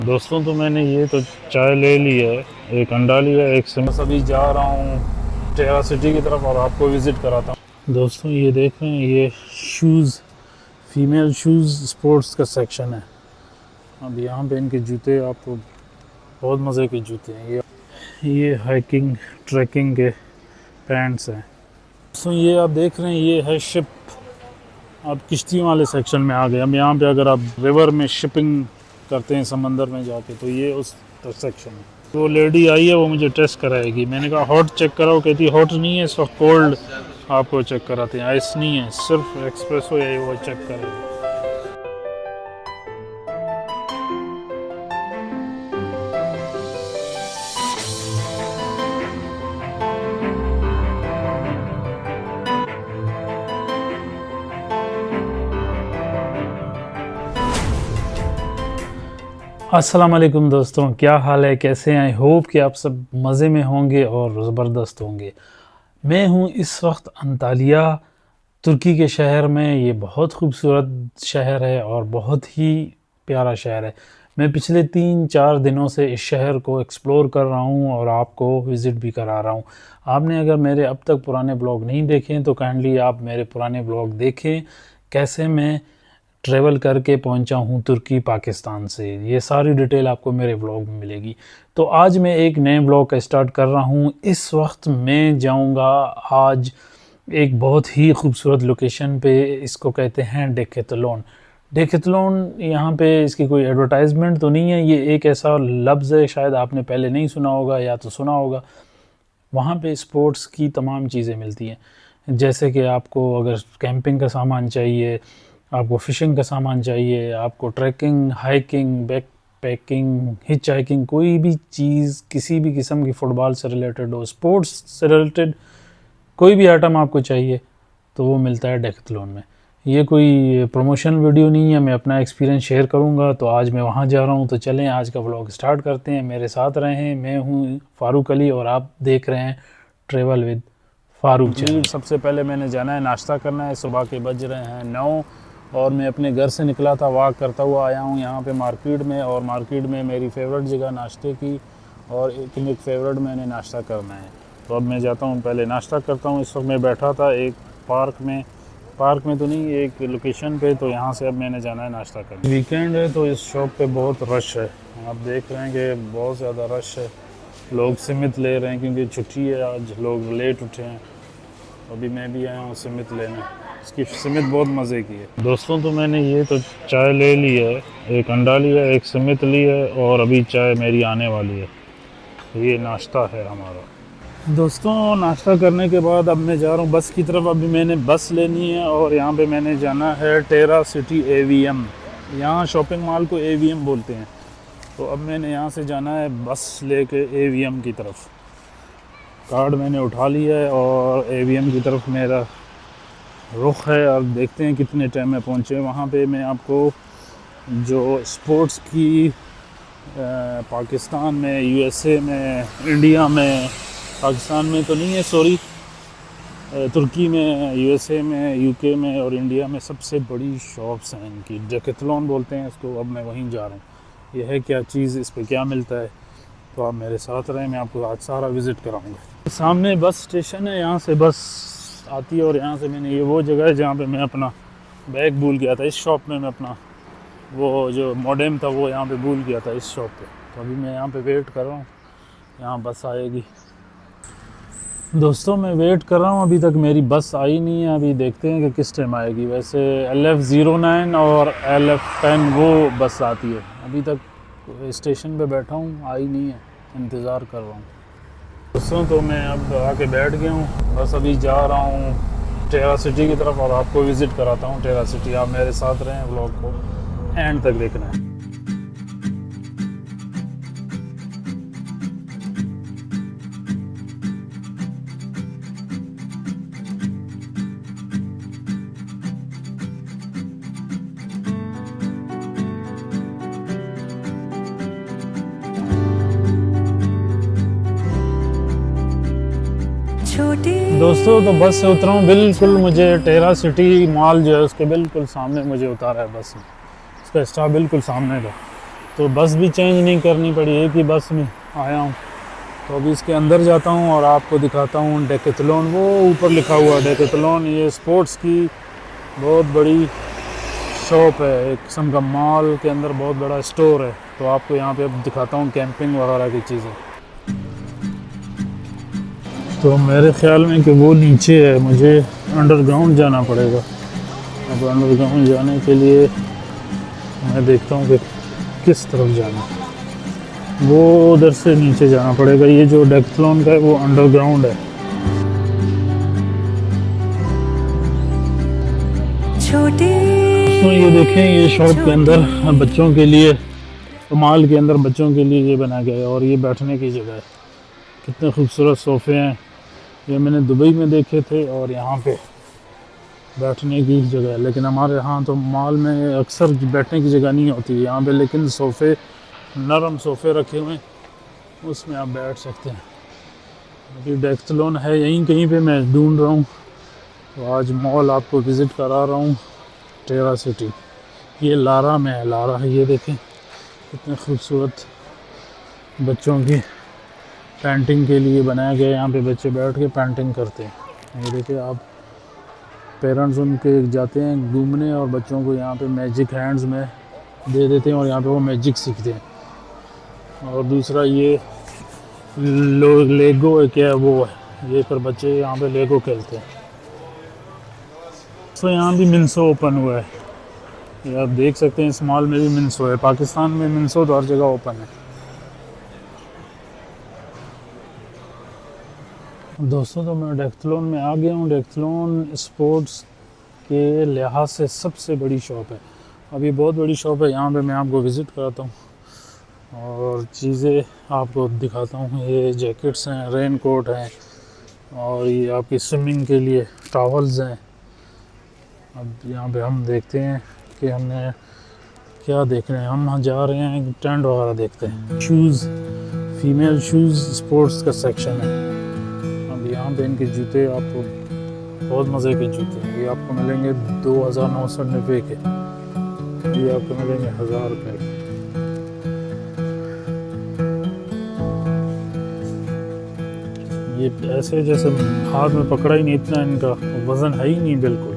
दोस्तों तो मैंने ये तो चाय ले ली है, एक अंडा लिया है, एक बस अभी जा रहा हूँ टेरा सिटी की तरफ और आपको विज़िट कराता हूँ। दोस्तों ये देख रहे हैं, ये शूज़, फीमेल शूज़ स्पोर्ट्स का सेक्शन है। अब यहाँ पे इनके जूते आपको बहुत मज़े के जूते हैं। ये हाइकिंग ट्रैकिंग के पैंट्स हैं। दोस्तों ये आप देख रहे हैं, ये है शिप। आप किश्तियों वाले सेक्शन में आ गए। अब यहाँ पे अगर आप रिवर में शिपिंग करते हैं समंदर में जाके, तो ये उस सेक्शन है। वो लेडी आई है, वो मुझे टेस्ट कराएगी। मैंने कहा हॉट चेक कराओ, कहती हॉट नहीं है, इस वक्त कोल्ड आपको चेक कराते हैं। आइस नहीं है, सिर्फ एक्सप्रेसो है, वो चेक करेगी। अस्सलाम वालेकुम दोस्तों, क्या हाल है, कैसे हैं? आई होप कि आप सब मज़े में होंगे और ज़बरदस्त होंगे। मैं हूं इस वक्त अंतालिया, तुर्की के शहर में। ये बहुत खूबसूरत शहर है और बहुत ही प्यारा शहर है। मैं पिछले 3-4 दिनों से इस शहर को एक्सप्लोर कर रहा हूं और आपको विज़िट भी करा रहा हूं। आपने अगर मेरे अब तक पुराने ब्लॉग नहीं देखे तो काइंडली आप मेरे पुराने ब्लॉग देखें, कैसे मैं ट्रैवल करके पहुंचा हूं तुर्की पाकिस्तान से। ये सारी डिटेल आपको मेरे व्लॉग में मिलेगी। तो आज मैं एक नए व्लॉग का स्टार्ट कर रहा हूं। इस वक्त मैं जाऊंगा आज एक बहुत ही खूबसूरत लोकेशन पे, इसको कहते हैं डेकेथलॉन। डेकेथलॉन यहाँ पे इसकी कोई एडवर्टाइजमेंट तो नहीं है, ये एक ऐसा लफ्ज़ है, शायद आपने पहले नहीं सुना होगा या तो सुना होगा। वहाँ पे स्पोर्ट्स की तमाम चीज़ें मिलती हैं, जैसे कि आपको अगर कैंपिंग का सामान चाहिए, आपको फ़िशिंग का सामान चाहिए, आपको trekking, hiking, backpacking, hitchhiking, कोई भी चीज़ किसी भी किस्म की फ़ुटबॉल से रिलेटेड हो, स्पोर्ट्स से रिलेटेड कोई भी आइटम आपको चाहिए तो वो मिलता है डेकेथलॉन में। ये कोई प्रमोशन वीडियो नहीं है, मैं अपना एक्सपीरियंस शेयर करूंगा। तो आज मैं वहाँ जा रहा हूँ, तो चलें आज का व्लॉग स्टार्ट करते हैं। मेरे साथ रहें। मैं हूँ फ़ारूक अली और आप देख रहे हैं ट्रैवल विद फ़ारूक चैनल। सबसे पहले मैंने जाना है, नाश्ता करना है। सुबह के बज रहे हैं 9 और मैं अपने घर से निकला था, वॉक करता हुआ आया हूँ यहाँ पे मार्केट में। और मार्केट में मेरी फेवरेट जगह नाश्ते की और एक फेवरेट मैंने नाश्ता करना है। तो अब मैं जाता हूँ, पहले नाश्ता करता हूँ। इस वक्त मैं बैठा था एक पार्क में तो नहीं, एक लोकेशन पे। तो यहाँ से अब मैंने जाना है नाश्ता करने। वीकेंड है तो इस शॉप पे बहुत रश है। आप देख रहे हैं कि बहुत ज़्यादा रश है। लोग सिमत ले रहे हैं क्योंकि छुट्टी है, आज लोग लेट उठे हैं। अभी मैं भी आया हूँ सिमत लेने। इसकी सिमत बहुत मज़े की है। दोस्तों तो मैंने ये तो चाय ले ली है, एक अंडा लिया है, एक सिमत ली है और अभी चाय मेरी आने वाली है। ये नाश्ता है हमारा। दोस्तों नाश्ता करने के बाद अब मैं जा रहा हूँ बस की तरफ। अभी मैंने बस लेनी है और यहाँ पे मैंने जाना है टेरा सिटी AVM। यहाँ शॉपिंग मॉल को AVM बोलते हैं। तो अब मैंने यहाँ से जाना है बस लेके AVM की तरफ। कार्ड मैंने उठा लिया है और AVM की तरफ मेरा रुख है। और देखते हैं कितने टाइम में पहुँचे वहाँ पे। मैं आपको जो स्पोर्ट्स की पाकिस्तान में, USA में, इंडिया में, पाकिस्तान में तो नहीं है सॉरी, तुर्की में, USA में, UK में और इंडिया में सबसे बड़ी शॉप्स हैं इनकी। डेकेथलॉन बोलते हैं इसको। अब मैं वहीं जा रहा हूँ। यह है क्या चीज़, इस पे क्या मिलता है, तो आप मेरे साथ रहें, मैं आपको आज सारा विज़िट कराऊंगा। सामने बस स्टेशन है, यहाँ से बस आती है और यहाँ से मैंने, ये वो जगह है जहाँ पे मैं अपना बैग भूल गया था। इस शॉप में मैं अपना वो जो मॉडेम था वो यहाँ पे भूल गया था, इस शॉप पे। तो अभी मैं यहाँ पे वेट कर रहा हूँ, यहाँ बस आएगी। दोस्तों मैं वेट कर रहा हूँ, अभी तक मेरी बस आई नहीं है। अभी देखते हैं कि किस टाइम आएगी। वैसे LF09 और LF10 वो बस आती है। अभी तक स्टेशन पे बैठा हूँ, आई नहीं है, इंतज़ार कर रहा हूँ। दोस्तों तो मैं अब आके बैठ गया हूँ, बस अभी जा रहा हूँ टेरा सिटी की तरफ और आपको विज़िट कराता हूँ टेरा सिटी। आप मेरे साथ रहें, व्लॉग को एंड तक देखना है। दोस्तों तो बस से उतरा हूँ, बिल्कुल मुझे टेरा सिटी मॉल जो है उसके बिल्कुल सामने मुझे उतारा है बस में। उसका स्टॉप बिल्कुल सामने था। तो बस भी चेंज नहीं करनी पड़ी, एक ही बस में आया हूँ। तो अभी इसके अंदर जाता हूँ और आपको दिखाता हूँ डेकेथलॉन। वो ऊपर लिखा हुआ है डेकेथलॉन, ये स्पोर्ट्स की बहुत बड़ी शॉप है, एक किस्म का मॉल के अंदर बहुत बड़ा स्टोर है। तो आपको यहाँ पे अब दिखाता हूँ कैंपिंग वगैरह की चीज़ें। तो मेरे ख्याल में कि वो नीचे है, मुझे अंडरग्राउंड जाना पड़ेगा। अब अंडरग्राउंड जाने के लिए मैं देखता हूँ कि किस तरफ जाना। वो उधर से नीचे जाना पड़ेगा। ये जो डेकेथलॉन का है वो अंडरग्राउंड है। तो ये देखें, ये शॉप के अंदर बच्चों के लिए, मॉल के अंदर बच्चों के लिए ये बना गया है। और ये बैठने की जगह है, कितने खूबसूरत सोफ़े हैं। ये मैंने दुबई में देखे थे और यहाँ पे बैठने की जगह है। लेकिन हमारे यहाँ तो मॉल में अक्सर बैठने की जगह नहीं होती है यहाँ पे, लेकिन सोफ़े, नरम सोफ़े रखे हुए हैं, उसमें आप बैठ सकते हैं। अभी डेकेथलॉन है यहीं कहीं पे, मैं ढूंढ रहा हूँ। तो आज मॉल आपको विज़िट करा रहा हूँ, टेरा सिटी। ये लारा में है, लारा है। ये देखें कितने खूबसूरत बच्चों की पेंटिंग के लिए बनाया गया है। यहाँ पे बच्चे बैठ के पेंटिंग करते हैं। ये देखिए, आप पेरेंट्स उनके जाते हैं घूमने और बच्चों को यहाँ पे मैजिक हैंड्स में दे देते हैं और यहाँ पे वो मैजिक सीखते हैं। और दूसरा ये लेगो है, क्या है वो है, ये फिर बच्चे यहाँ पे लेगो खेलते हैं। तो यहाँ भी मिन्सो ओपन हुआ है, ये आप देख सकते हैं। इस मॉल में भी मिन्सो है। पाकिस्तान में मिन्सो तो हर जगह ओपन है। दोस्तों, तो मैं डेकेथलॉन में आ गया हूँ। डेकेथलॉन स्पोर्ट्स के लिहाज से सबसे बड़ी शॉप है। अभी बहुत बड़ी शॉप है, यहाँ पे मैं आपको विज़िट कराता हूँ और चीज़ें आपको दिखाता हूँ। ये जैकेट्स हैं, रेन कोट हैं, और ये आपकी स्विमिंग के लिए टॉवल्स हैं। अब यहाँ पे हम देखते हैं कि हमने क्या देख रहे हैं। हम जा रहे हैं टेंट वगैरह देखते हैं। शूज़, फीमेल शूज़ स्पोर्ट्स का सेक्शन है। अब यहाँ पे इनके जूते आपको बहुत मज़े के जूते हैं। ये आपको मिलेंगे 2990 के, ये आपको मिलेंगे 1000 रुपये के। ये ऐसे जैसे हाथ में पकड़ा ही नहीं, इतना इनका वज़न है ही नहीं बिल्कुल,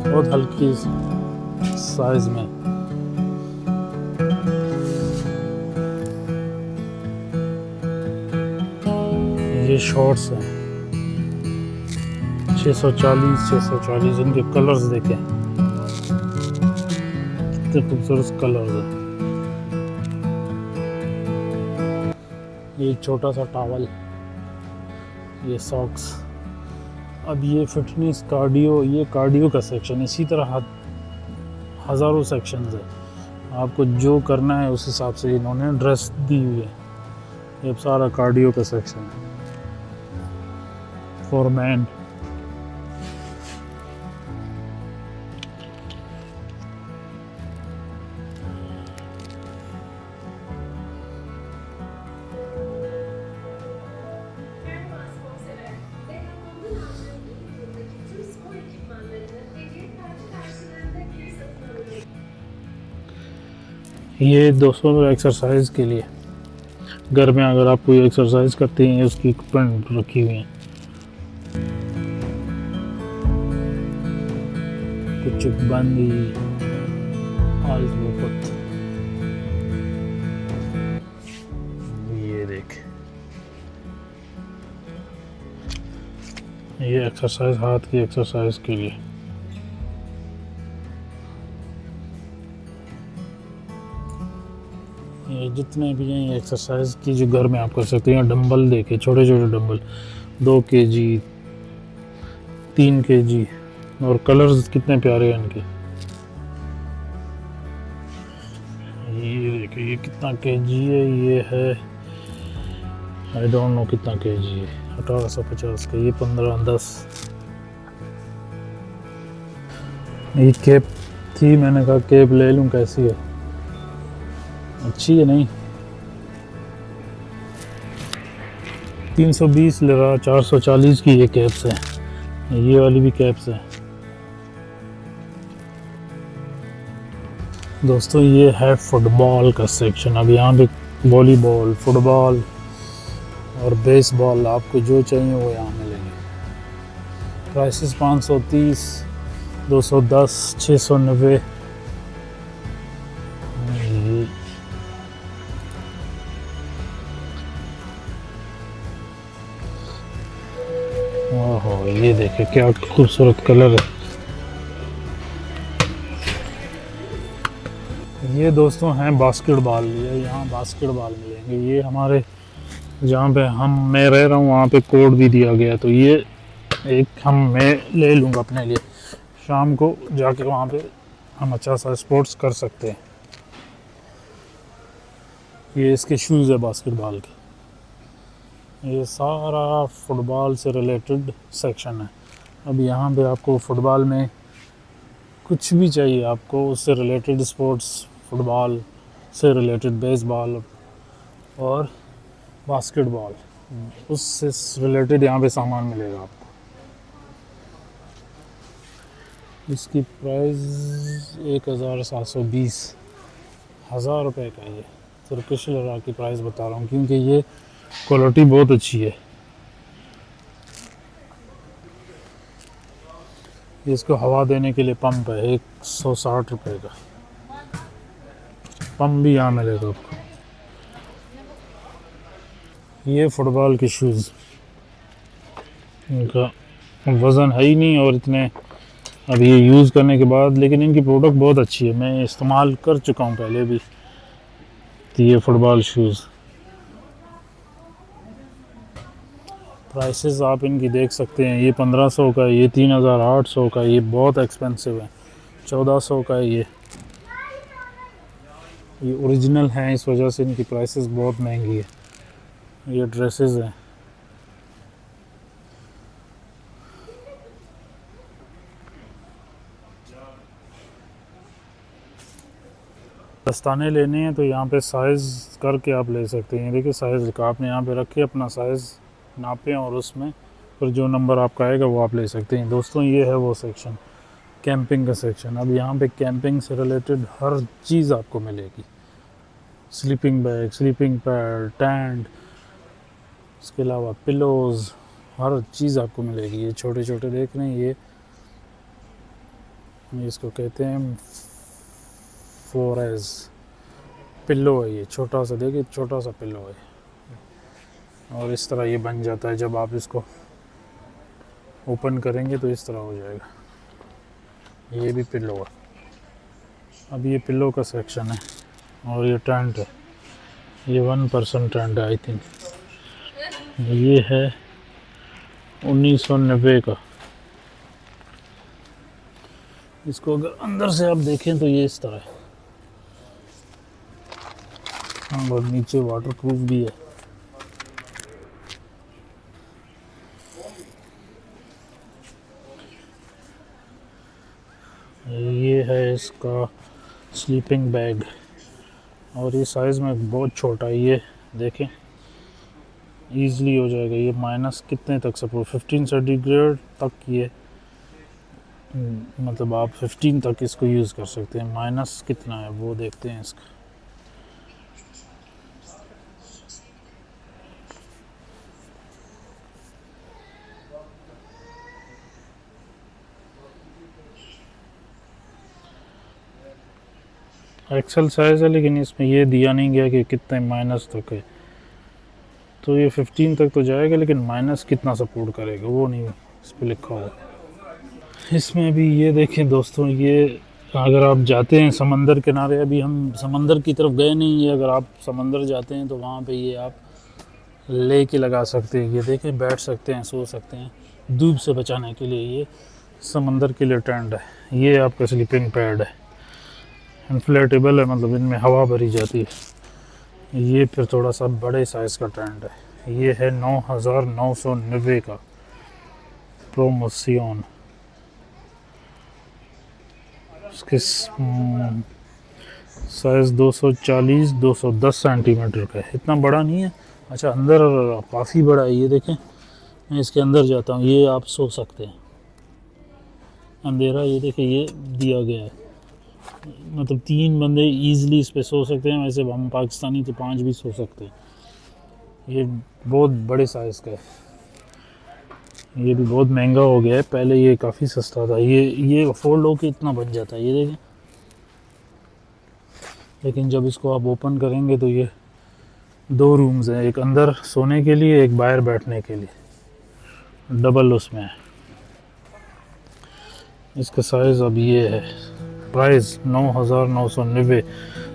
बहुत हल्की साइज़ में। ये शॉर्ट्स हैं 640 इनके कलर्स देखें, कितने खूबसूरत कलर्स हैं। ये छोटा सा टॉवल, ये सॉक्स। अब ये फिटनेस, कार्डियो, ये कार्डियो का सेक्शन। इसी तरह हज़ारों सेक्शंस है, आपको जो करना है उस हिसाब से इन्होंने ड्रेस दी हुई है। ये सारा कार्डियो का सेक्शन है फॉर मैन। ये दोस्तों एक्सरसाइज के लिए, घर में अगर आप कोई एक्सरसाइज करते हैं, उसकी इक्विपमेंट रखी हुई हैं। कुछ बंदी आज वक्त, ये देख, ये एक्सरसाइज, हाथ की एक्सरसाइज के लिए। ये जितने भी हैं एक्सरसाइज की जो घर में आप कर सकते हैं। डंबल देखे, छोटे छोटे डंबल, 2 kg, 3 kg, और कलर्स कितने प्यारे हैं इनके। ये देखिए, ये कितना kg है, ये है आई डोंट नो कितना kg है, 1850 का। ये 1510। ये कैप थी, मैंने कहा कैप ले लूँ, कैसी है, अच्छी है नहीं। 320 लिरा, 440 की ये कैप्स हैं। ये वाली भी कैप्स हैं। दोस्तों ये है फुटबॉल का सेक्शन। अब यहाँ पे वॉलीबॉल, फुटबॉल और बेसबॉल, आपको जो चाहिए वो यहाँ मिलेंगे। प्राइसेस 530, 210, 690। ओहो, ये देखिए क्या खूबसूरत कलर है। ये दोस्तों हैं बास्केटबॉल। ये यहाँ बास्केटबॉल मिलेंगे। ये हमारे जहाँ पे मैं रह रहा हूँ वहाँ पे कोड भी दिया गया, तो ये एक मैं ले लूँगा अपने लिए। शाम को जाके वहाँ पे हम अच्छा सा स्पोर्ट्स कर सकते हैं। ये इसके शूज़ है बास्केटबॉल के। ये सारा फुटबॉल से रिलेटेड सेक्शन है। अब यहाँ पे आपको फुटबॉल में कुछ भी चाहिए, आपको उससे रिलेटेड स्पोर्ट्स, फुटबॉल से रिलेटेड बेसबॉल और बास्केटबॉल, उससे रिलेटेड यहाँ पे सामान मिलेगा आपको। इसकी प्राइस 1720, 1000 रुपये का। ये तुर्किश लरा की प्राइस बता रहा हूँ क्योंकि ये क्वालिटी बहुत अच्छी है। इसको हवा देने के लिए पंप है, 160 रुपये का पंप भी यहाँ मिलेगा आपको। ये फुटबॉल के शूज़, इनका वज़न है ही नहीं और इतने अब ये यूज़ करने के बाद, लेकिन इनकी प्रोडक्ट बहुत अच्छी है, मैं इस्तेमाल कर चुका हूँ पहले भी। तो ये फुटबॉल शूज़ प्राइसेस आप इनकी देख सकते हैं। ये 1500 का है, ये 3800 का, ये बहुत एक्सपेंसिव है, 1400 का है। ये ओरिजिनल हैं, इस वजह से इनकी प्राइसेस बहुत महंगी है। ये ड्रेसेस हैं। दस्ताने लेने हैं तो यहाँ पे साइज़ करके आप ले सकते हैं। देखिए साइज़ का आपने यहाँ पे रखे, अपना साइज़ नापें और उसमें फिर जो नंबर आपका आएगा वो आप ले सकते हैं। दोस्तों ये है वो सेक्शन, कैंपिंग का सेक्शन। अब यहाँ पे कैंपिंग से रिलेटेड हर चीज़ आपको मिलेगी। Sleeping bag, sleeping pad, tent, इसके अलावा पिलोज़, हर चीज़ आपको मिलेगी। ये छोटे छोटे देख रहे हैं, ये इसको कहते हैं फोरेज पिल्लो है। ये छोटा सा, देखिए छोटा सा पिल्लो है और इस तरह ये बन जाता है। जब आप इसको ओपन करेंगे तो इस तरह हो जाएगा। ये भी पिल्लो है। अब ये पिल्लो का सेक्शन है और ये टेंट है। ये 1 पर्सन टेंट है आई थिंक। ये है 1990 का। इसको अगर अंदर से आप देखें तो ये इस तरह है। हाँ, और नीचे वाटर प्रूफ भी है। ये है इसका स्लीपिंग बैग और ये साइज़ में बहुत छोटा है। ये देखें ईज़िली हो जाएगा। ये माइनस कितने तक सपोर्ट, 15 सेंटीग्रेड तक ये मतलब आप 15 तक इसको यूज़ कर सकते हैं। माइनस कितना है वो देखते हैं इसका। एक्सेल साइज़ है लेकिन इसमें ये दिया नहीं गया कि कितने माइनस तक है। तो ये 15 तक तो जाएगा लेकिन माइनस कितना सपोर्ट करेगा वो नहीं इस पर लिखा हुआ। इसमें भी ये देखें दोस्तों, ये अगर आप जाते हैं समंदर किनारे, अभी हम समंदर की तरफ गए नहीं है, अगर आप समंदर जाते हैं तो वहाँ पे ये आप ले के लगा सकते हैं। ये देखें बैठ सकते हैं, सो सकते हैं। धूप से बचाने के लिए ये समंदर के लिए टेंट है। ये आपका स्लीपिंग पैड है, इन्फ्लेटेबल है, मतलब इनमें हवा भरी जाती है। ये फिर थोड़ा सा बड़े साइज़ का टेंट है। ये है 9990 का प्रोमोशन। इसके साइज़ 240, 210 सेंटीमीटर का है, इतना बड़ा नहीं है। अच्छा अंदर काफ़ी बड़ा है। ये देखें मैं इसके अंदर जाता हूँ, ये आप सो सकते हैं। अंधेरा ये देखें ये दिया गया है। मतलब 3 बंदे ईज़िली इस पे सो सकते हैं। वैसे हम पाकिस्तानी तो 5 भी सो सकते हैं। ये बहुत बड़े साइज़ का है। ये भी बहुत महंगा हो गया है, पहले ये काफ़ी सस्ता था। ये फोल्ड होके इतना बच जाता है, ये देखें। लेकिन जब इसको आप ओपन करेंगे तो ये 2 रूम्स हैं, एक अंदर सोने के लिए, एक बाहर बैठने के लिए, डबल उसमें है। इसका साइज़ अब ये है। प्राइस 9,990,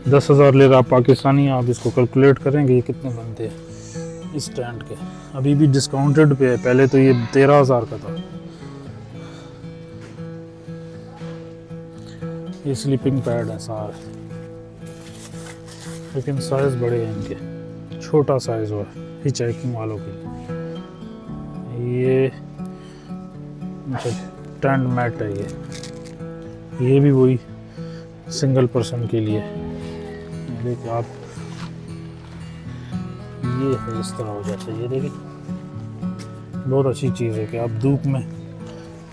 10,000 ले रहा पाकिस्तानी। आप इसको कैलकुलेट करेंगे ये कितने बनते हैं इस स्टैंड के। अभी भी डिस्काउंटेड पे है, पहले तो ये 13,000 का था। ये स्लीपिंग पैड है सारे, लेकिन साइज़ बड़े हैं इनके, छोटा साइज़ हुआ है हिचहाइकिंग वालों के लिए। ये टेंट मैट है ये भी वही सिंगल पर्सन के लिए। देखिए आप, ये है इस तरह हो जाता है, ये देखिए। बहुत अच्छी चीज़ है कि आप धूप में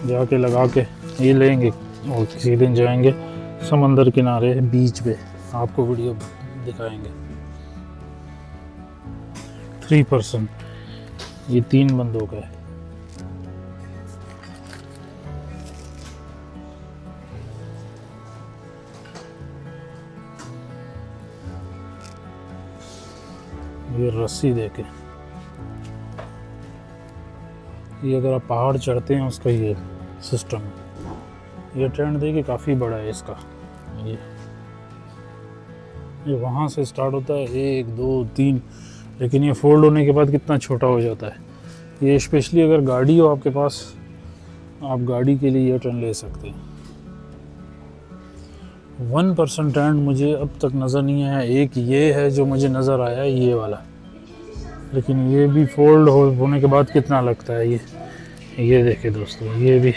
जाके लगा के ये लेंगे और किसी दिन जाएंगे समंदर किनारे बीच पे, आपको वीडियो दिखाएंगे। 3 पर्सन, ये 3 बंदों का है। ये रस्सी देके, ये अगर आप पहाड़ चढ़ते हैं उसका ये सिस्टम है। ये टेंट देखिए काफ़ी बड़ा है इसका। ये वहाँ से स्टार्ट होता है 1 2 3, लेकिन ये फोल्ड होने के बाद कितना छोटा हो जाता है। ये स्पेशली अगर गाड़ी हो आपके पास, आप गाड़ी के लिए ये टेंट ले सकते हैं। 1 पर्सन टेंट मुझे अब तक नज़र नहीं आया। एक ये है जो मुझे नज़र आया, ये वाला, लेकिन ये भी फोल्ड होने के बाद कितना लगता है ये देखिए दोस्तों। ये भी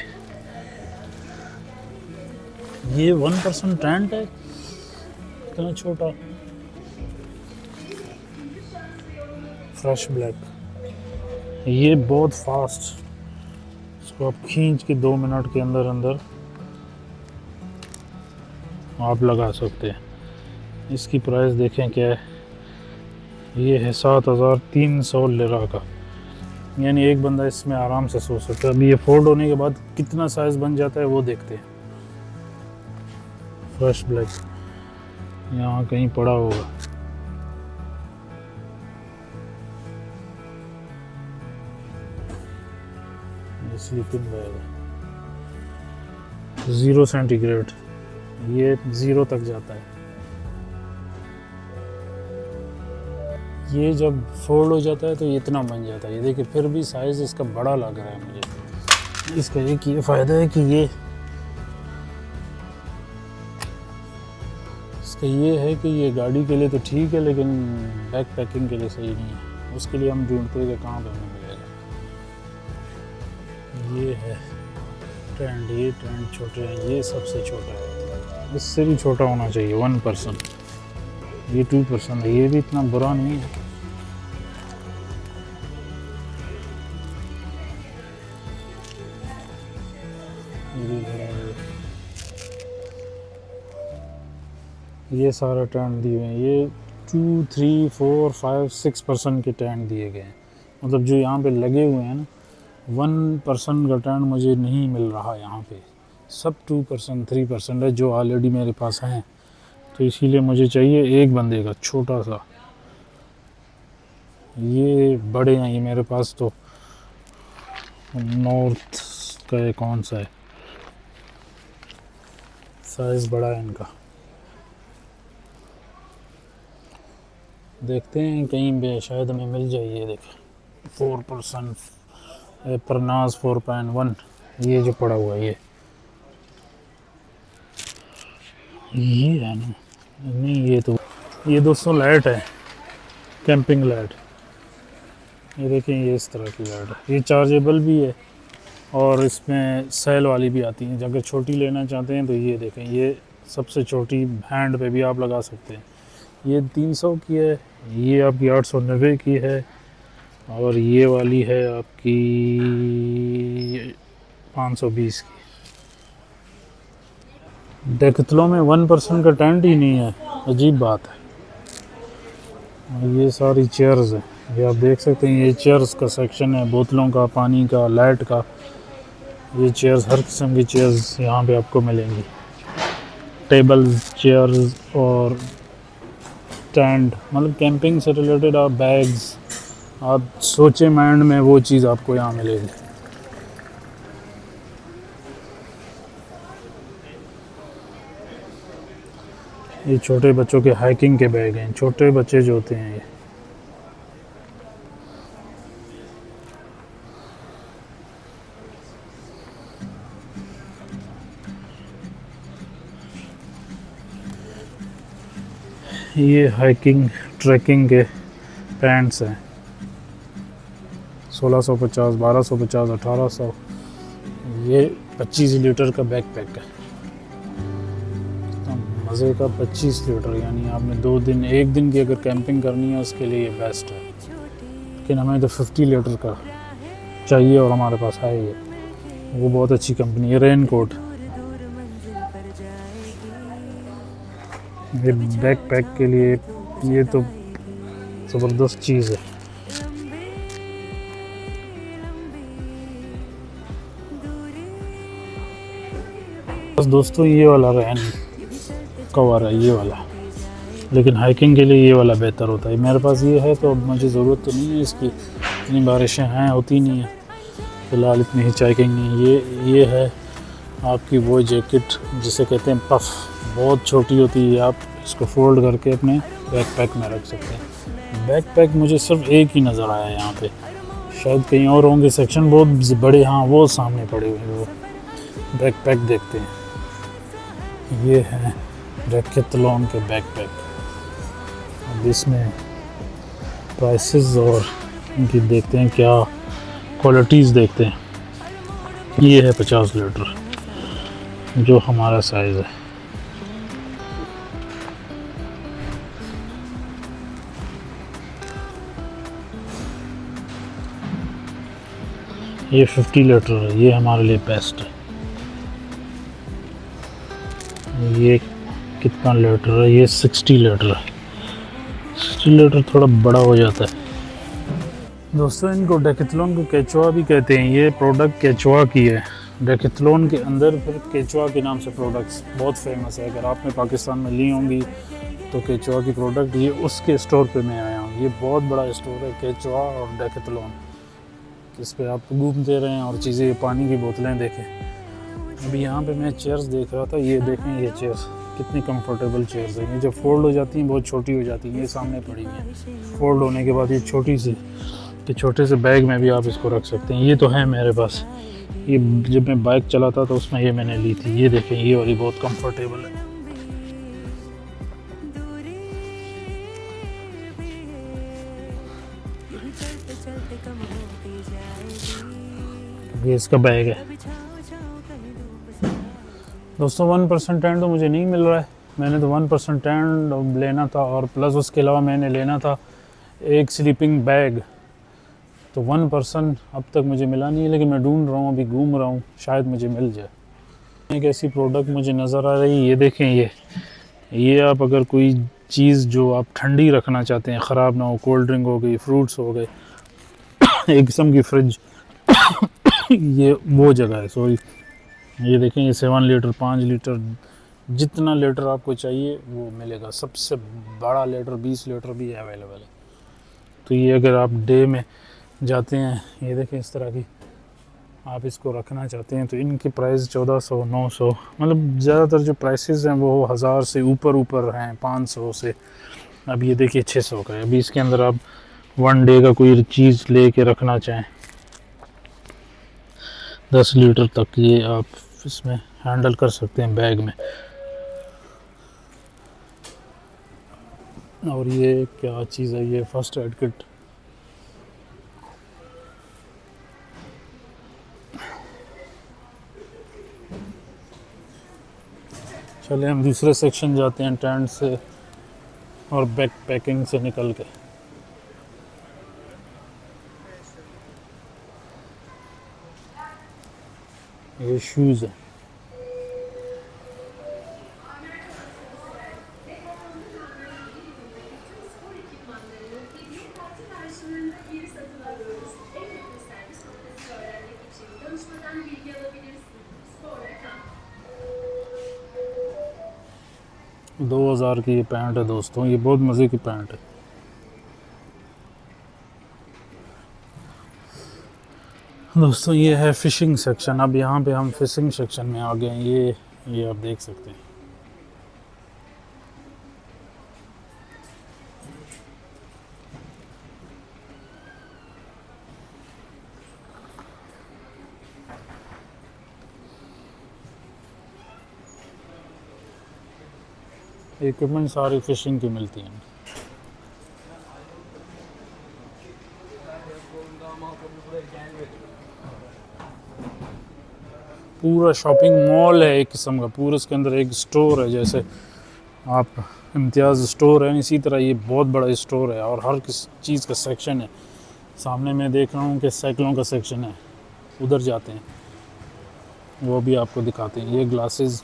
ये 1 पर्सन टेंट है, इतना छोटा। फ्रेश ब्लैक, ये बहुत फास्ट, इसको आप खींच के 2 मिनट के अंदर अंदर आप लगा सकते हैं। इसकी प्राइस देखें क्या है, ये है 7,300 लिरा का, यानी एक बंदा इसमें आराम से सो सकता है। अभी ये फोल्ड होने के बाद कितना साइज़ बन जाता है वो देखते हैं। फ्रेश ब्लैक यहाँ कहीं पड़ा होगा। स्लीपिंग बैग है, 0 सेंटीग्रेड, ये 0 तक जाता है। ये जब फोल्ड हो जाता है तो ये इतना बन जाता है, ये देखिए। फिर भी साइज़ इसका बड़ा लग रहा है मुझे। इसका एक ये फ़ायदा है कि इसका ये है कि ये गाड़ी के लिए तो ठीक है, लेकिन बैक पैकिंग के लिए सही नहीं है। उसके लिए हम ढूंढते हैं कि कहाँ पे हमें मिलेगा। ये है टेंट, ये टेंट छोटे हैं, ये सबसे छोटा है। इससे भी छोटा होना चाहिए 1 पर्सन। ये 2 पर्सन है, ये भी इतना बुरा नहीं है। ये सारा टेंट दिए हुए हैं। ये 2 3 4 5 6 पर्सन के टेंट दिए गए हैं। मतलब जो यहाँ पे लगे हुए हैं ना, 1 पर्सन का टेंट मुझे नहीं मिल रहा यहाँ पे। सब 2 पर्सन 3 पर्सन है जो ऑलरेडी मेरे पास हैं। तो इसीलिए मुझे चाहिए एक बंदे का छोटा सा। ये बड़े हैं, ये मेरे पास तो नॉर्थ का है, कौन सा है, साइज़ बड़ा है इनका। देखते हैं कहीं पे शायद हमें मिल जाए। ये देखें 4 पर्सन परनाज 4.1, ये जो पड़ा हुआ है ये है ना, नहीं ये दोस्तों लाइट है, कैंपिंग लाइट। ये देखें, ये इस तरह की लाइट है। ये चार्जेबल भी है और इसमें सेल वाली भी आती हैं। अगर छोटी लेना चाहते हैं तो ये देखें, ये सबसे छोटी हैंड पे भी आप लगा सकते हैं। ये 300 की है, ये आपकी 890 की है, और ये वाली है आपकी 520 की। डेकथलॉन में 1% का टेंट ही नहीं है, अजीब बात है। ये सारी चेयर्स हैं, ये आप देख सकते हैं, ये चेयर्स का सेक्शन है, बोतलों का, पानी का, लाइट का। ये चेयर्स, हर किस्म की चेयर्स यहाँ पे आपको मिलेंगी। टेबल्स, चेयर्स और स्टैंड, मतलब कैंपिंग से रिलेटेड आप बैग्स, आप सोचे माइंड में वो चीज़ आपको यहाँ मिलेगी। ये छोटे बच्चों के हाइकिंग के बैग हैं, छोटे बच्चे जो होते हैं ये हाइकिंग ट्रैकिंग के पैंट्स हैं, 1650, 1250, 1800। ये 25 लीटर का बैकपैक है, तो मज़े का 25 लीटर, यानी आपने 2 दिन, 1 दिन की अगर कैंपिंग करनी है उसके लिए ये बेस्ट है। लेकिन हमें तो 50 लीटर का चाहिए और हमारे पास है ये, वो बहुत अच्छी कंपनी है। रेन कोट, ये बैकपैक के लिए ये तो ज़बरदस्त चीज़ है। बस दोस्तों, ये वाला रेन कवर है, ये वाला, लेकिन हाइकिंग के लिए ये वाला बेहतर होता है। मेरे पास ये है तो अब मुझे ज़रूरत तो नहीं है इसकी, इतनी बारिशें हैं, होती नहीं है फ़िलहाल, इतनी हिचाइकिंग नहीं। ये है आपकी वो जैकेट जिसे कहते हैं पफ, बहुत छोटी होती है, आप इसको फोल्ड करके अपने बैकपैक में रख सकते हैं। बैकपैक मुझे सिर्फ एक ही नज़र आया यहाँ पे, शायद कहीं और होंगे सेक्शन बहुत बड़े, हाँ वो सामने पड़े हुए हैं, वो बैकपैक देखते हैं। ये है डेकैथलॉन के बैकपैक। अब इसमें प्राइसेस और इनकी देखते हैं, क्या क्वालिटीज़ देखते हैं। ये है 50 लीटर, जो हमारा साइज़ है। ये 50 लीटर है, ये हमारे लिए बेस्ट है। ये कितना लीटर है? ये 60 लीटर है। 60 लीटर थोड़ा बड़ा हो जाता है दोस्तों। इनको डेकैथलॉन को केचुआ भी कहते हैं, ये प्रोडक्ट केचुआ की है। डेकैथलॉन के अंदर फिर केचुआ के नाम से प्रोडक्ट्स बहुत फेमस है। अगर आपने पाकिस्तान में ली होंगी तो केचुआ की प्रोडक्ट, ये उसके स्टोर पे मैं आया हूँ। ये बहुत बड़ा स्टोर है केचुआ और डेकैथलॉन, इस पे आप घूमते रहें और चीज़ें, पानी की बोतलें देखें। अभी यहाँ पे मैं चेयर्स देख रहा था, ये देखें, ये चेयर्स कितनी कंफर्टेबल चेयर्स हैं। ये जब फोल्ड हो जाती हैं बहुत छोटी हो जाती हैं, ये सामने पड़ी हैं। फोल्ड होने के बाद ये छोटी सी, कि छोटे से बैग में भी आप इसको रख सकते हैं। ये तो है मेरे पास, ये जब मैं बाइक चलाता था तो उसमें ये मैंने ली थी। ये देखें, ये वाली बहुत कंफर्टेबल है। ये इसका बैग है दोस्तों। 1% टेंट तो मुझे नहीं मिल रहा है, मैंने तो 1% टेंट लेना था, और प्लस उसके अलावा मैंने लेना था एक स्लीपिंग बैग। तो 1% अब तक मुझे मिला नहीं है, लेकिन मैं ढूंढ रहा हूँ, अभी घूम रहा हूँ, शायद मुझे मिल जाए। एक ऐसी प्रोडक्ट मुझे नज़र आ रही है, ये देखें, ये आप अगर कोई चीज़ जो आप ठंडी रखना चाहते हैं, ख़राब ना हो, कोल्ड ड्रिंक हो गई, फ्रूट्स हो गए, एक किस्म की फ्रिज ये वो जगह है। सॉरी, ये देखें, ये 7 लीटर, 5 लीटर, जितना लीटर आपको चाहिए वो मिलेगा। सबसे बड़ा लीटर 20 लीटर भी अवेलेबल है। तो ये अगर आप डे में जाते हैं, ये देखें इस तरह की आप इसको रखना चाहते हैं, तो इनकी प्राइस 1400, 900, मतलब ज़्यादातर जो प्राइसेस हैं वो 1000 से ऊपर हैं, 500 से। अब ये देखिए 600 का है। अभी इसके अंदर आप 1 डे का कोई चीज़ ले के रखना चाहें, 10 लीटर तक ये आप इसमें हैंडल कर सकते हैं बैग में। और ये क्या चीज़ है? ये फर्स्ट एड किट। चले हम दूसरे सेक्शन जाते हैं, टेंट से और बैक पैकिंग से निकल के। ये शूज़ है, restoranında bir satın alıyoruz. En yakın servis noktasını öğrenmek için danışmadan bilgi alabilirsin. Sporda kal. 2000 की ये पैंट है दोस्तों, ये बहुत मज़े की पैंट है। दोस्तों ये है फ़िशिंग सेक्शन। अब यहाँ पे हम फ़िशिंग सेक्शन में आ गए हैं। ये आप देख सकते हैं। इक्विपमेंट सारी फ़िशिंग की मिलती हैं। पूरा शॉपिंग मॉल है एक किस्म का, पूरा इसके अंदर एक स्टोर है। जैसे आप इम्तियाज़ स्टोर है, इसी तरह ये बहुत बड़ा स्टोर है और हर किस चीज़ का सेक्शन है। सामने मैं देख रहा हूँ कि साइकिलों का सेक्शन है, उधर जाते हैं, वो भी आपको दिखाते हैं। ये ग्लासेस,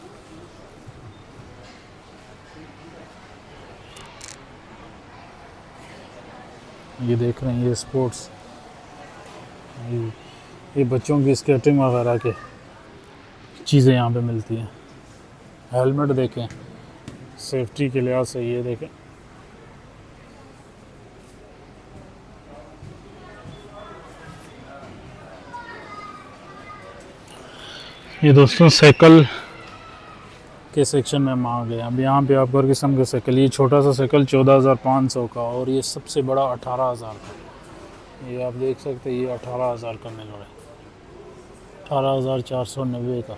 ये देख रहे हैं, ये स्पोर्ट्स, ये बच्चों की स्केटिंग वगैरह के चीज़ें यहाँ पे मिलती हैं। हेलमेट देखें, सेफ्टी के लिहाज से ये देखें। ये दोस्तों साइकिल के सेक्शन में हम आ गए। अब यहाँ पे आप हर किस्म के साइकिल, ये छोटा सा साइकिल 14,500 का और ये सबसे बड़ा 18,000 का। ये आप देख सकते हैं, ये 18,000 का मिल रहा है, 18,490 का।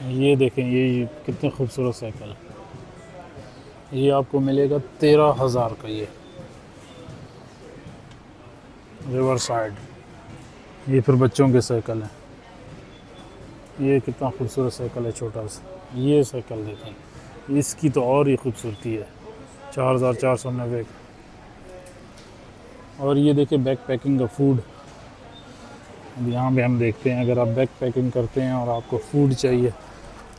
ये देखें, ये कितने खूबसूरत साइकिल है। ये आपको मिलेगा 13,000 का। ये रिवर साइड, ये फिर बच्चों के साइकिल है। ये कितना खूबसूरत साइकिल है, छोटा सा। ये साइकिल देखें, इसकी तो और ही खूबसूरती है, 4,490 का। और ये देखें बैक पैकिंग का फूड। अब यहाँ पे हम देखते हैं, अगर आप बैक पैकिंग करते हैं और आपको फूड चाहिए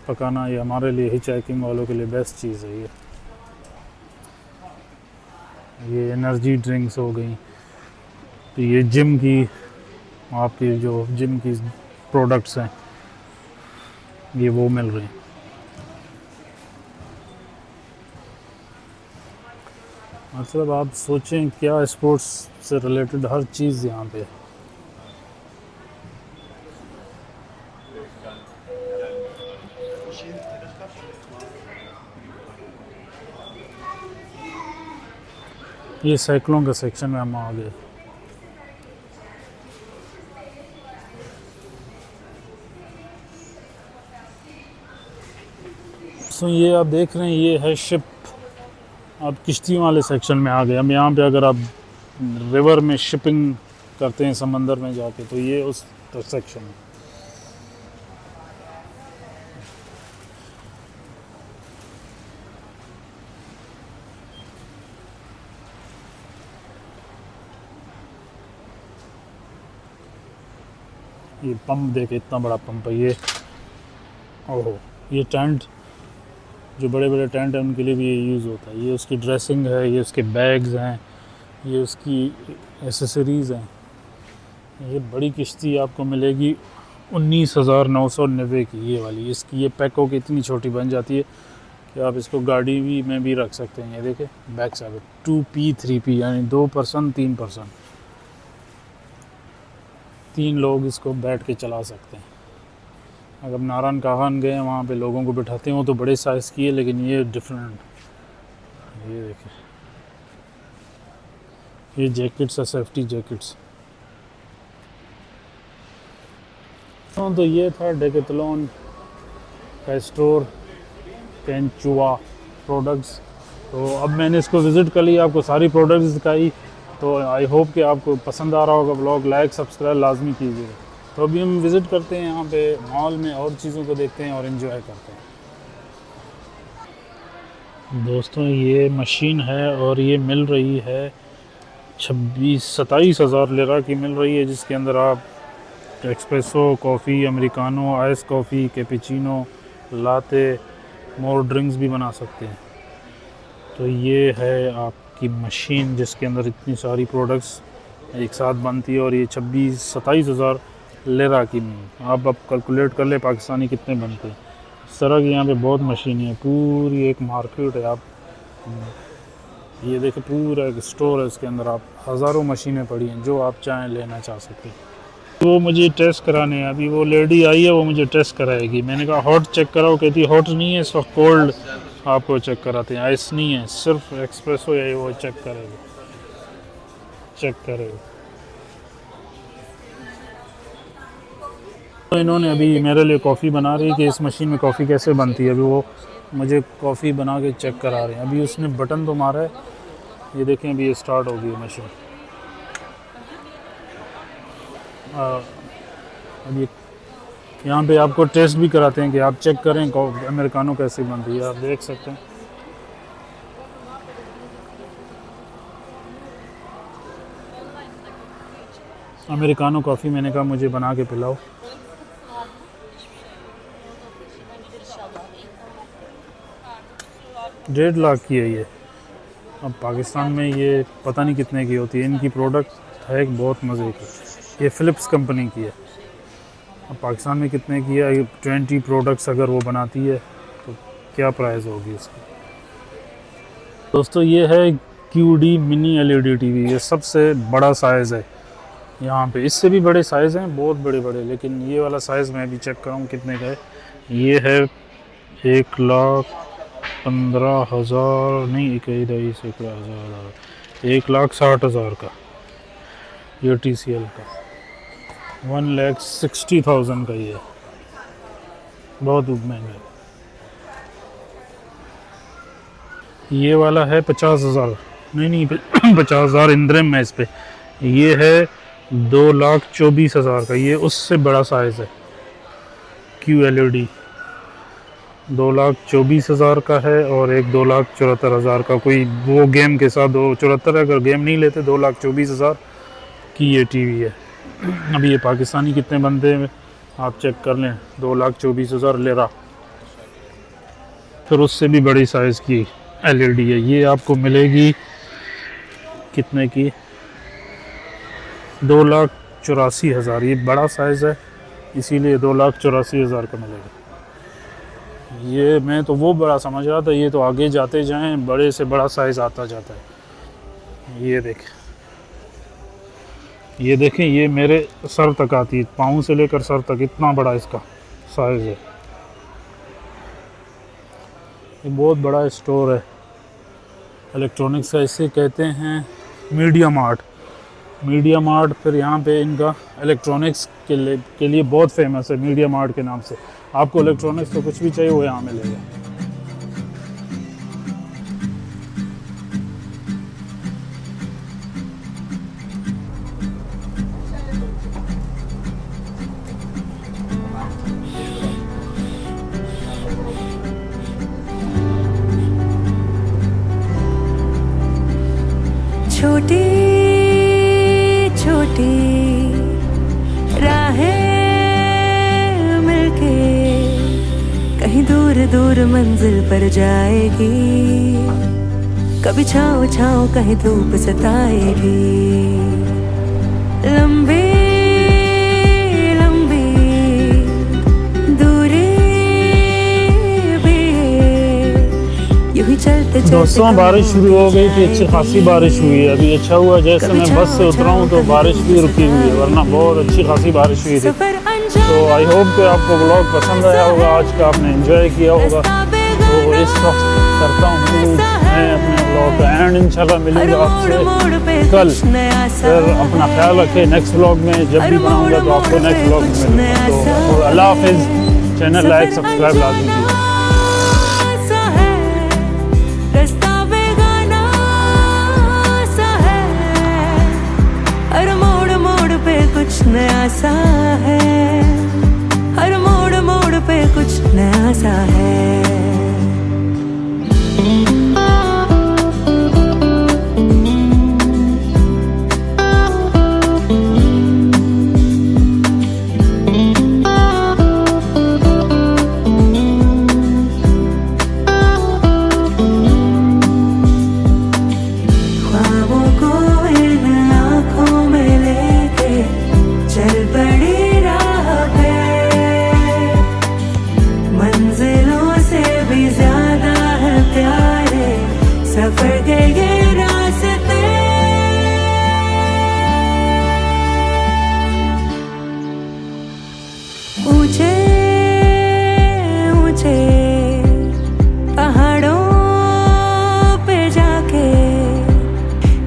पकाना, ये हमारे लिए हिच हाइकिंग वालों के लिए बेस्ट चीज़ है। ये एनर्जी ड्रिंक्स हो गई, तो ये जिम की, आपकी जो जिम की प्रोडक्ट्स हैं, ये वो मिल रही हैं। मतलब आप सोचें क्या, स्पोर्ट्स से रिलेटेड हर चीज़ यहाँ पे है। ये साइकिलों के सेक्शन में हम आ गए। तो ये आप देख रहे हैं, ये है शिप। आप किश्तियों वाले सेक्शन में आ गए। हम यहाँ पे अगर आप रिवर में शिपिंग करते हैं समंदर में जाके, तो ये उस सेक्शन है। ये पंप देखे, इतना बड़ा पंप है ये। ओहो, ये टेंट, जो बड़े बड़े टेंट हैं उनके लिए भी ये यूज़ होता है। ये उसकी ड्रेसिंग है, ये उसके बैग्स हैं, ये उसकी एसेसरीज़ हैं। ये बड़ी किश्ती आपको मिलेगी 19,990 की, ये वाली। इसकी ये पैक होकर इतनी छोटी बन जाती है कि आप इसको गाड़ी भी में भी रख सकते हैं। ये देखें बैक साइड 2P 3P, यानी 2 पर्सन 3 पर्सन, 3 लोग इसको बैठ के चला सकते हैं। अगर नारायण कागान गए, वहाँ पे लोगों को बिठाते हैं, वो तो बड़े साइज़ की है, लेकिन ये डिफरेंट। ये देखिए, ये जैकेट्स है, सेफ्टी जैकेट्स। तो ये था डेकेथलॉन का स्टोर, केंचुआ प्रोडक्ट्स। तो अब मैंने इसको विज़िट कर लिया, आपको सारी प्रोडक्ट्स दिखाई। तो आई होप कि आपको पसंद आ रहा होगा ब्लॉग। लाइक सब्सक्राइब लाजमी कीजिएगा। तो अभी हम विज़िट करते हैं यहाँ पे मॉल में, और चीज़ों को देखते हैं और इन्जॉय करते हैं। दोस्तों ये मशीन है और ये मिल रही है 27 हज़ार लिरा की मिल रही है, जिसके अंदर आप espresso coffee, americano, ice coffee, cappuccino, latte, more drinks भी बना सकते हैं। तो ये है आपकी की मशीन जिसके अंदर इतनी सारी प्रोडक्ट्स एक साथ बनती है, और ये 26-27 हज़ार लेरा की। आप अब कैलकुलेट कर ले पाकिस्तानी कितने बनते हैं। इस तरह की यहाँ पे बहुत मशीनें हैं, पूरी एक मार्केट है। आप ये देखें, पूरा एक स्टोर है, इसके अंदर आप हज़ारों मशीनें पड़ी हैं, जो आप चाहें लेना चाह सकते हैं। वो मुझे टेस्ट कराने हैं, अभी वो लेडी आई है, वो मुझे टेस्ट कराएगी। मैंने कहा हॉट चेक कराओ, कहती हॉट नहीं है, इस वक्त कोल्ड आपको चेक कराते हैं, आइस नहीं है, सिर्फ एक्सप्रेसो है, वो चेक करेगा। तो इन्होंने अभी मेरे लिए कॉफ़ी बना रही है कि इस मशीन में कॉफ़ी कैसे बनती है। अभी वो मुझे कॉफ़ी बना के चेक करा रहे हैं। अभी उसने बटन तो मारा है, ये देखें, अभी ये स्टार्ट हो गई मशीन। अभी यहाँ पे आपको टेस्ट भी कराते हैं कि आप चेक करें अमेरिकानो कैसी बनती है। आप देख सकते हैं, अमेरिकानो कॉफ़ी। मैंने कहा मुझे बना के पिलाओ। 1.5 लाख की है ये। अब पाकिस्तान में ये पता नहीं कितने की होती है। इनकी प्रोडक्ट है एक बहुत मज़े की, ये फ़िलिप्स कंपनी की है। अब पाकिस्तान में कितने की है? 20 प्रोडक्ट्स अगर वो बनाती है तो क्या प्राइस होगी इसकी। दोस्तों ये है QD मिनी LED TV। ये सबसे बड़ा साइज़ है यहाँ पे। इससे भी बड़े साइज़ हैं, बहुत बड़े बड़े, लेकिन ये वाला साइज़ मैं अभी चेक कराऊँ कितने का है। ये है 1,15,000 नहीं, 1,60,000 का। ये TCL का 1,60,000 का। ये बहुत महंगा है। ये वाला है 50,000, नहीं 50,000 इंद्रम है इस पे। ये है 2,24,000 का। ये उससे बड़ा साइज़ है QLED। 2,24,000 का है, और एक 2,74,000 का। कोई वो गेम के साथ 2,74, अगर गेम नहीं लेते 2,24,000 की ये TV है। अभी ये पाकिस्तानी कितने बनते हैं आप चेक कर लें, 2,24,000 लेरा। फिर उससे भी बड़ी साइज़ की LED है। ये आपको मिलेगी कितने की? 2,84,000। ये बड़ा साइज़ है, इसीलिए 2,84,000 का मिलेगा। ये मैं तो वो बड़ा समझ रहा था, ये तो आगे जाते जाएं बड़े से बड़ा साइज़ आता जाता है। ये देखें, ये मेरे सर तक आती है, पाँव से लेकर सर तक, इतना बड़ा इसका साइज़ है। ये बहुत बड़ा स्टोर है इलेक्ट्रॉनिक्स का। इसे कहते हैं मीडिया मार्ट। फिर यहाँ पे इनका इलेक्ट्रॉनिक्स के लिए बहुत फेमस है, मीडिया मार्ट के नाम से। आपको इलेक्ट्रॉनिक्स तो कुछ भी चाहिए वो यहाँ मिलेगा। छोटी छोटी राहें मिलके कहीं दूर दूर मंजिल पर जाएगी। कभी छाँव छाँव कहीं धूप सताएगी। लंबी लंबी दूरी भी यूं ही चलते चलते। दोस्तों बारिश शुरू हो गई थी, अच्छी खासी बारिश हुई है। अभी अच्छा हुआ जैसे मैं बस से उतरा हूँ तो बारिश भी रुकी हुई है, वरना बहुत अच्छी खासी बारिश हुई थी। तो आई होप कि आपको ब्लॉग पसंद आया होगा, आज का आपने एंजॉय किया होगा। तो इस वक्त करता हूँ मैं अपने ब्लॉग का एंड। इंशाल्लाह मिलूंगा आपसे कल। फिर अपना ख्याल रखें। नेक्स्ट ब्लॉग में जब भी बनाऊंगा तो आपको नेक्स्ट ब्लॉग में मिलूंगा। तो अल्लाह हाफिज़। चैनल लाइक सब्सक्राइब लाजमी कीजिए। कुछ नया सा है, हर मोड़ मोड़ पे कुछ नया सा है।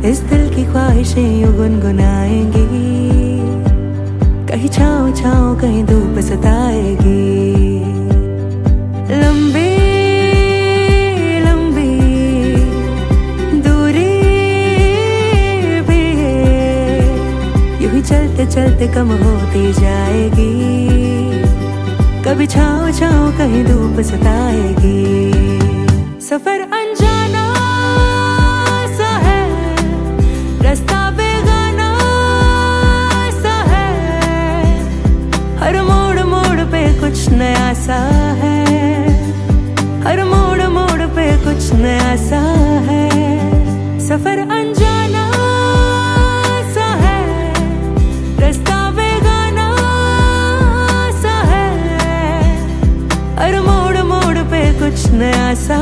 इस दिल की ख्वाहिशें यूं गुनगुनाएंगी, कहीं छाँव छाँव कहीं धूप सताएगी। लंबी लंबी दूरी भी है, यूं ही चलते चलते कम होती जाएगी, कभी छाँव छाँव कहीं धूप सताएगी। सफर अनजाना सा है, रास्ता बेगाना सा है, हर मोड़ मोड़ पे कुछ नया सा है, हर मोड़ मोड़ पे कुछ नया सा है। सफर अनजाना सा है, रास्ता बेगाना सा है, हर मोड़ मोड़ पे कुछ नया सा